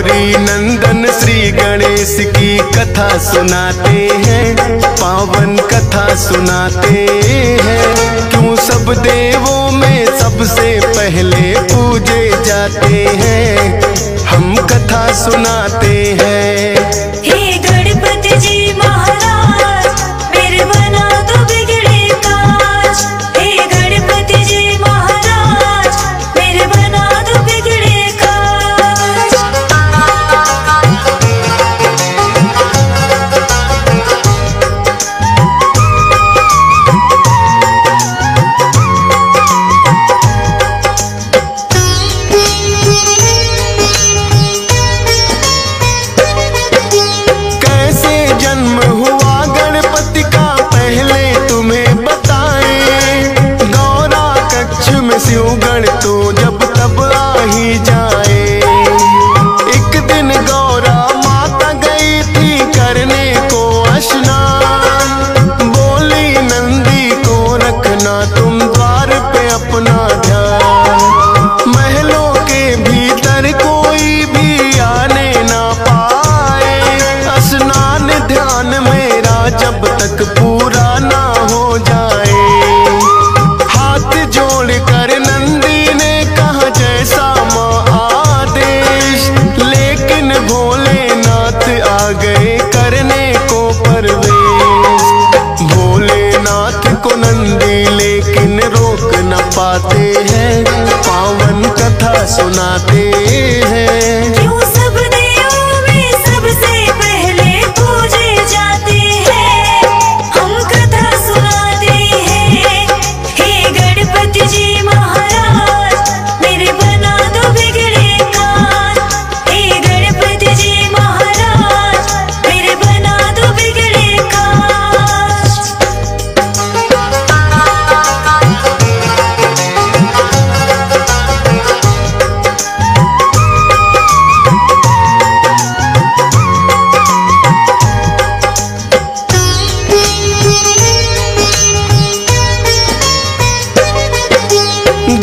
गौरी नंदन श्री गणेश की कथा सुनाते हैं, पावन कथा सुनाते हैं। क्यों सब देवों में सबसे पहले पूजे जाते हैं, हम कथा सुनाते हैं। हे गणपति जी महाराज मेरे बना दो बिगड़े काज। हे गणपति जी महाराज मेरे बना दो बिगड़े काज। कैसे जन्म हुआ गणपति का पहले तुम्हें बताएं, गौरा कक्ष में शिव गण तो जब तब आ ही जाए। एक दिन गौरा माता गई थी करने को स्नान, बोली नंदी को रखना तुम द्वार पे अपना ध्यान। महलों के भीतर कोई भी आने ना पाए, स्नान ध्यान मेरा जब तक पूरा ना हो जाए। हाथ जोड़ कर नंदी ने कहा जैसा माँ आदेश, लेकिन भोलेनाथ आ गए करने को परवेश। भोलेनाथ को नंदी लेकिन रोक न पाते हैं, पावन कथा सुनाते हैं। क्यों सब देवों में सबसे पहले पूजे जाते हैं, हम कथा सुनाते हैं। हे गणपति जी महाराज मेरे बना दो बिगड़े काज। हे गणपति जी महाराज मेरे बना दो बिगड़े काज।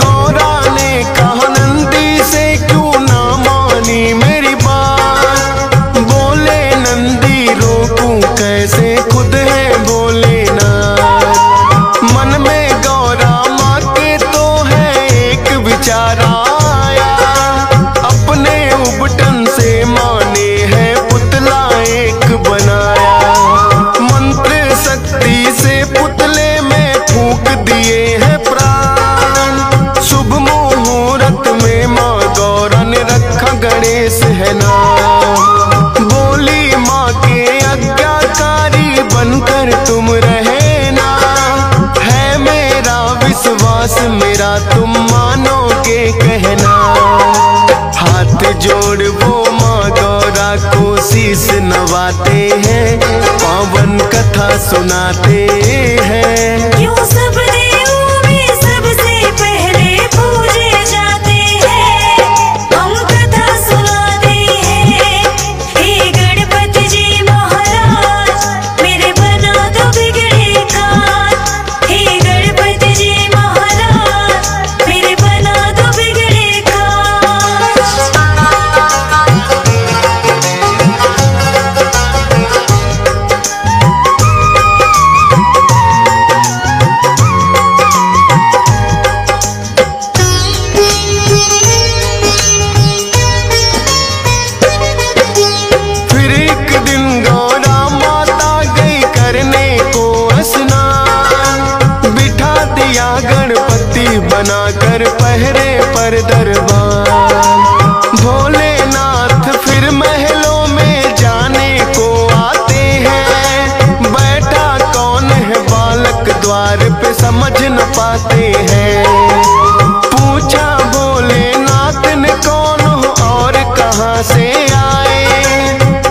गौरा ने कहा नंदी से क्यों ना मानी मेरी बात, बोले नंदी रोकूं कैसे खुद है भोलेनाथ। मन में गौरा माँ के तो है एक विचार आया, अपने उबटन से माने है पुतला एक बनाया। मंत्र शक्ति से पुतले में फूंक दिए हैं प्राण, शुभ मुहूर्त में माँ गौरा ने रखा गणेश है नाम। बोली माँ के आज्ञाकारी बनकर तुम रहना, है मेरा विश्वास मेरा तुम मानोगे कहना। हाथ जोड़ वो माँ गौरा को शीश नवाते हैं, पावन कथा सुनाते हैं। क्यों सब देवों में सबसे पहले पूजे जाते हैं, हम कथा सुनाते हैं। हे गणपति जी महाराज मेरे बना दो बिगड़े काज। हे गणपति जी महाराज मेरे बना दो बिगड़े काज। फिर एक दिन गौरा माता गई करने को स्नान, बिठा दिया गणपति बनाकर पहरे पर दरबार। भोलेनाथ फिर महलों में जाने को आते हैं, बैठा कौन है बालक द्वार पे समझ न पाते हैं। पूछा भोलेनाथ ने कौन हो और कहाँ से आए,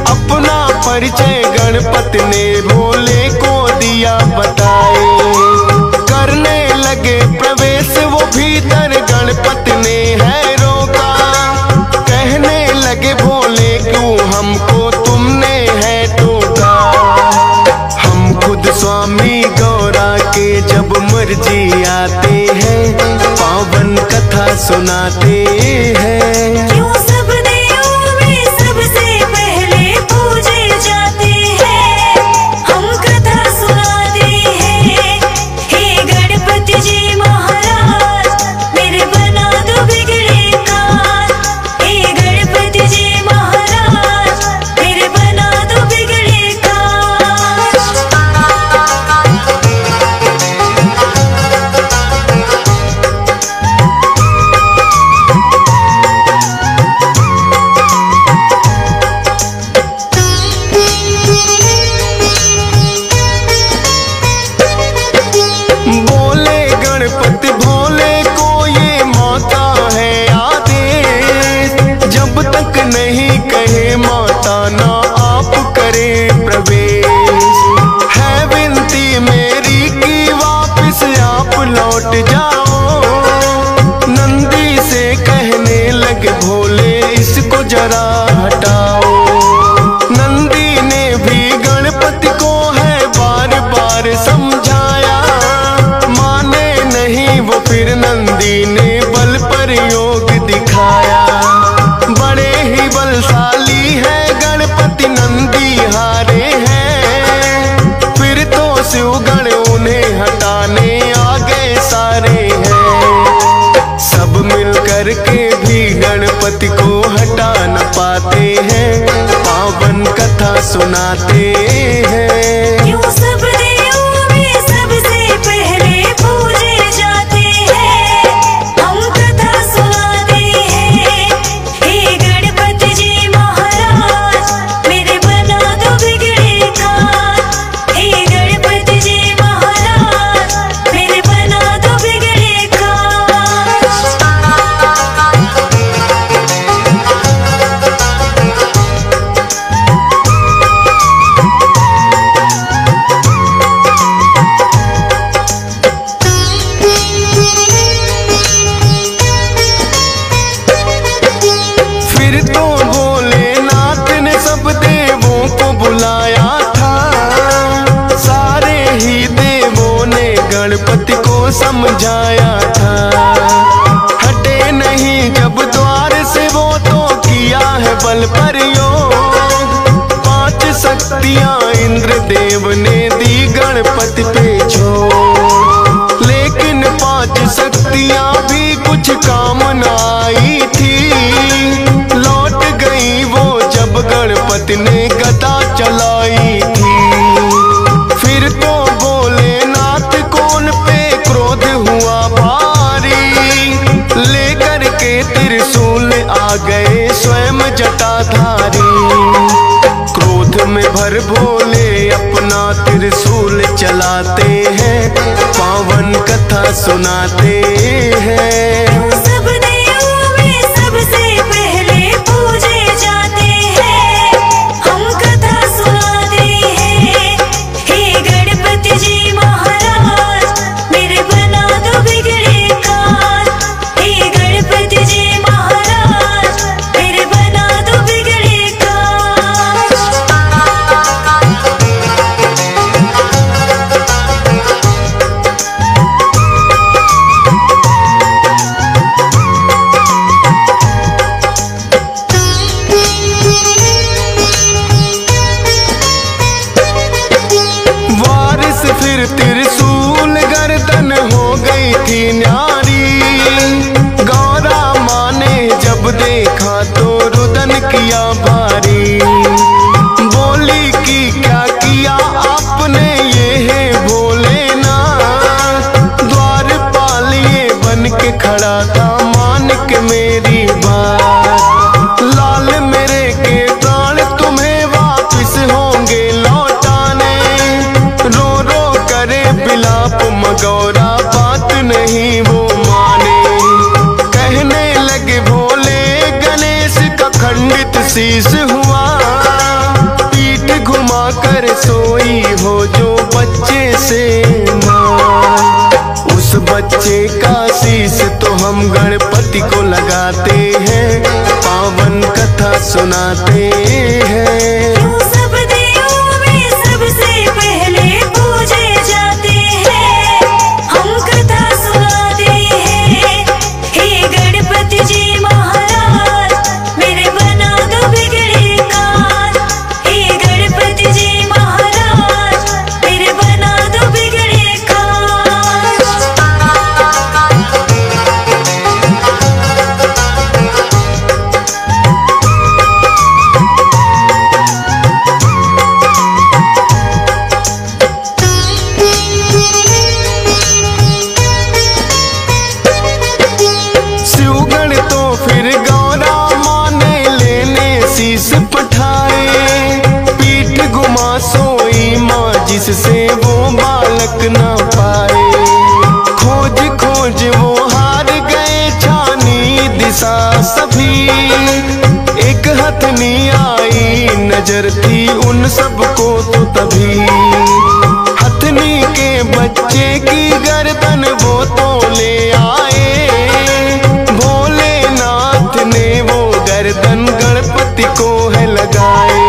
अपना परिचय गणपति ने भोले को दिया बताए। करने लगे प्रवेश वो भीतर गणपति ने है रोका, कहने लगे भोले क्यों हमको तुमने है टोका। हम खुद स्वामी गौरा के जब मर्जी आते हैं, पावन कथा सुनाते हैं। क्यों सब देवों में नहीं कहे माता ना आप करे प्रवेश। है विनती मेरी कि वापस आप लौट जाओ। नंदी से कहने लगे भोले इसको जरा हटाओ। नंदी ने भी गणपति को है बार बार समझाया, माने नहीं वो फिर नंदी ने बल पर योग दिखाया। बड़े ही बलशाली है गणपति नंदी हारे हैं, फिर तो शिवगण उन्हें हटाने आ गए सारे हैं। सब मिल कर के भी गणपति को हटा न पाते हैं, पावन कथा सुनाते हैं। यूं सब देवों में सबसे पहले पूजे जाते हैं, हम कथा सुनाते हैं। हे गणपति जी महाराज मेरे बना दो बिगड़े काम। हे गणपति जी महाराज मेरे बना दो बिगड़े काम। फिर तो भोलेनाथ ने सब देवों को बुलाया था। सारे ही देवों ने गणपति को समझाया था। हटे नहीं जब द्वार से वो तो किया है बल प्रयोग। 5 शक्तियां इंद्र देव ने दी गणपति पे छोड़, लेकिन 5 शक्तियां भी कुछ काम न आई थी। लौट गई वो जब गणपति ने गदा चलाई थी। फिर तो भोलेनाथ को उन पे क्रोध हुआ भारी, लेकर के त्रिशूल आ गए स्वयं जटाधारी। क्रोध में भर भोले अपना त्रिशूल चलाते हैं, पावन कथा सुनाते हैं। सब देवों में सबसे पहले पूजे जाते हैं, हम कथा सुनाते हैं। हे गणपति जी महाराज मेरे बना दो बिगड़े काम। हे गणपति जी महाराज मेरे बना दो बिगड़े काम। वारिस फिर त्रिशूल गर्दन हो गई थी न्यारी। गौरा माँ ने जब देखा तो रुदन किया भारी। बोली कि क्या किया आपने ये है भोलेनाथ। द्वारपाल ये बन के खड़ा था मान के मेरी बात। लाल मेरे के प्राण तुम्हें वापिस होंगे लौटाने। रो रो करे बिलाप मगौरा बात नहीं वो माने। कहने लगे भोले गणेश का खंडित शीश हुआ। पीठ घुमा कर सोई हो जो बच्चे से मां। उस बच्चे का शीश तो हम गणपति को लगाते हैं, पावन कथा सुनाते हैं। यूं सब देवों में सबसे पहले पूजे जाते हैं, हम कथा सुनाते हैं। हे गणपति जी महाराज मेरे बना दो बिगड़े काम। हे गणपति जी महाराज मेरे बना दो बिगड़े काम। जिससे वो बालक न पाए। खोज खोज वो हार गए छानी दिशा सभी। एक हथनी आई नजर थी उन सबको तो तभी हथनी के बच्चे की गर्दन वो तो ले आए। भोलेनाथ ने वो गर्दन गणपति को है लगाए।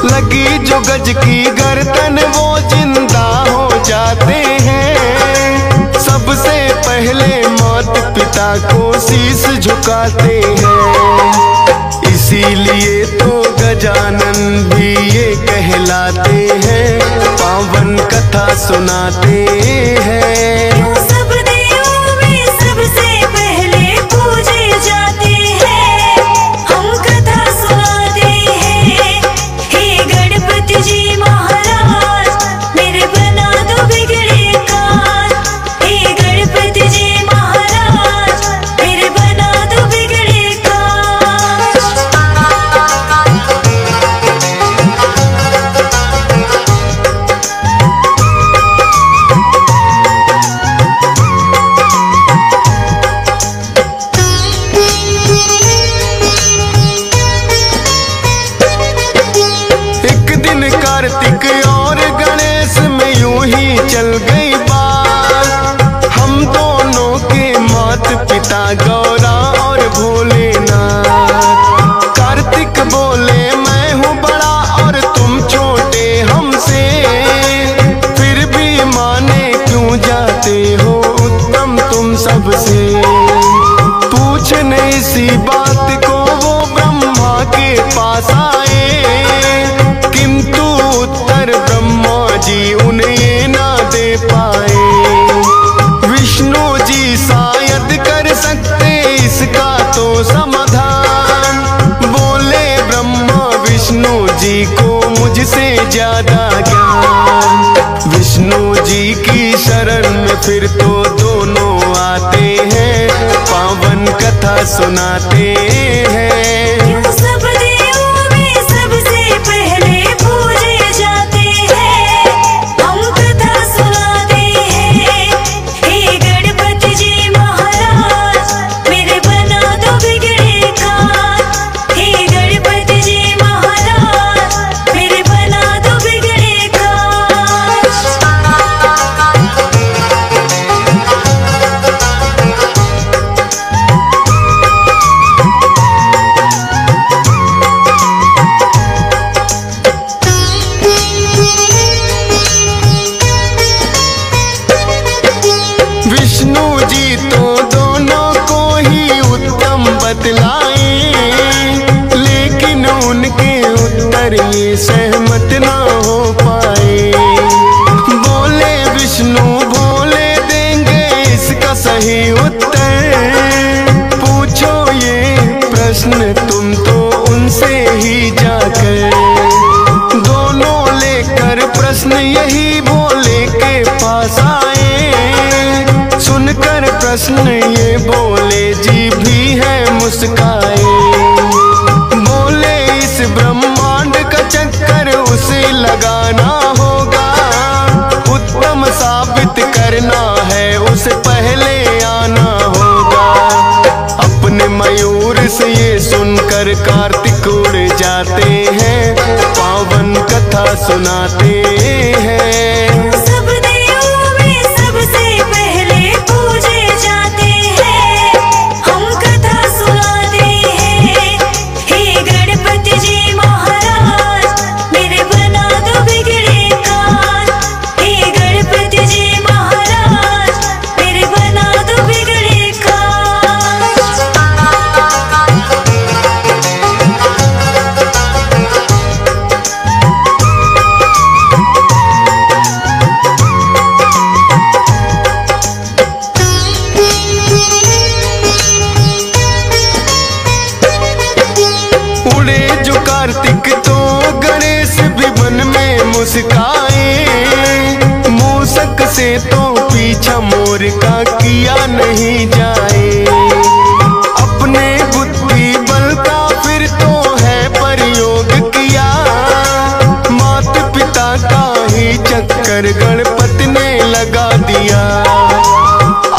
लगी जो गज की गर्दन वो जिंदा हो जाते हैं। सबसे पहले माता पिता को शीश झुकाते हैं। इसीलिए तो गजानन भी ये कहलाते हैं, पावन कथा सुनाते हैं। सब देवों में सबसे पहले पूजे जाते हैं, हम कथा सुनाते हैं। हे गणपति जी महाराज मेरे बना दो बिगड़े काज। हे गणपति जी महाराज मेरे बना दो बिगड़े काज। कार्तिक और गणेश में यूं ही चल गई बात। हम दोनों के माता पिता गौरा और भोलेनाथ। कार्तिक बोले मैं हूँ बड़ा और तुम छोटे हमसे, फिर भी माने क्यों जाते हो उत्तम तुम सबसे। पूछने इसी बात को वो ब्रह्मा के पास आए, किंतु उत्तर ब्रह्मा जी उन्हें ना दे पाए। विष्णु जी शायद कर सकते इसका तो समाधान। बोले ब्रह्मा विष्णु जी को मुझसे ज्यादा ज्ञान। विष्णु जी की शरण में फिर तो दोनों आते हैं, पावन कथा सुनाते हैं। सब देवों में सबसे पहले पूजे जाते हैं, हम कथा सुनाते हैं। हे गणपति जी महाराज मेरे बना दो बिगड़े काज। हे गणपति जी महाराज मेरे बना दो बिगड़े काज। विष्णु जी तो दोनों को ही उत्तम बतलाए, लेकिन उनके उत्तर ये सहमत ना हो पाए। बोले विष्णु भोले देंगे इसका सही उत्तर। पूछो ये प्रश्न तुम तो उनसे ही जाकर। दोनों लेकर प्रश्न यही भोले के पास आए। सुनकर प्रश्न ये बोले जी भी है मुस्काए। बोले इस ब्रह्मांड का चक्कर उसे लगाना होगा, उत्तम साबित करना है उसे पहले आना होगा। अपने मयूर से ये सुनकर कार्तिक उड़ जाते हैं, पावन कथा सुनाते हैं। सब देवों में सबसे पहले पूजे जाते हैं, हम कथा सुनाते हैं। हे गणपति जी महाराज मेरे बना दो बिगड़े काज। हे गणपति जी महाराज मेरे बना दो बिगड़े काज। उड़े जो कार्तिक तो गणेश भी मन में मुस्काए। मूसक से तो पीछा मोर का किया नहीं जाए। अपने बुद्धि बल का फिर तो है प्रयोग किया। माता पिता का ही चक्कर गणपति ने लगा दिया।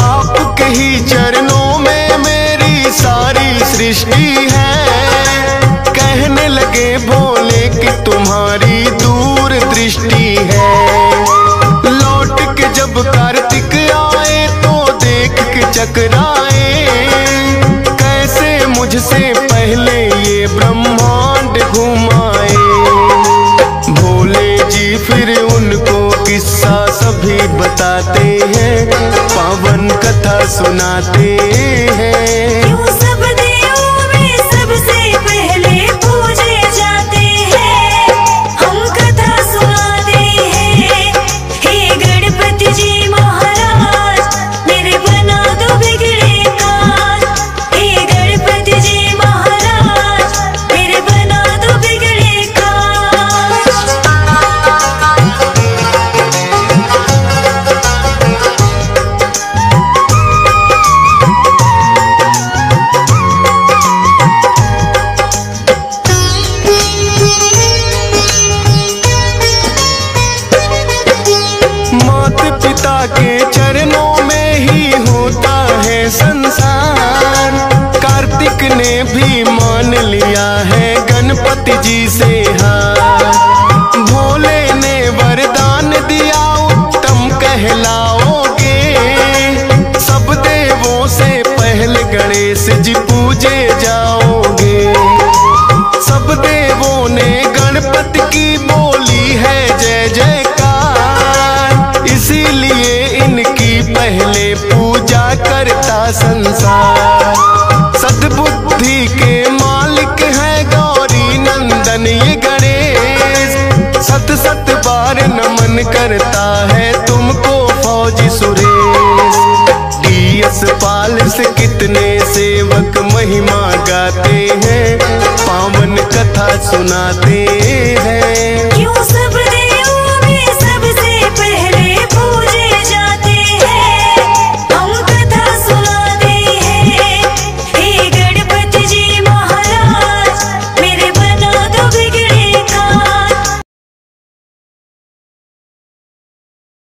आपके ही चरणों में मेरी सारी सृष्टि है, कह लगे भोले कि तुम्हारी दूर दृष्टि है। लौट के जब कार्तिक आए तो देख के चकराए, कैसे मुझसे पहले ये ब्रह्मांड घुमाए। भोले जी फिर उनको किस्सा सभी बताते हैं, पावन कथा सुनाते हैं। क्यों सब देवों में सबसे पहले पूजे जाते हैं, हम कथा सुनाते हैं। हे गणपति जी महाराज मेरे बना दो बिगड़े काज। हे गणपति जी महाराज मेरे बना दो बिगड़े काज। माता पिता के चरणों में ही होता है संसार। कार्तिक ने भी मान लिया है गणपति जी से हार। भोले ने वरदान दिया उत्तम कहलाओगे, सब देवों से पहले गणेश जी पूजे जाओगे। सब देवों ने गणपति की बोली है जय जयकार, इसीलिए इनकी पहले पूजा करता संसार। सद्बुद्धि के मालिक है गौरी नंदन ये गणेश, सत सत बार नमन करता है तुमको फौजी सुरेश। DS पाल से कितने सेवक महिमा गाते हैं, पावन कथा सुनाते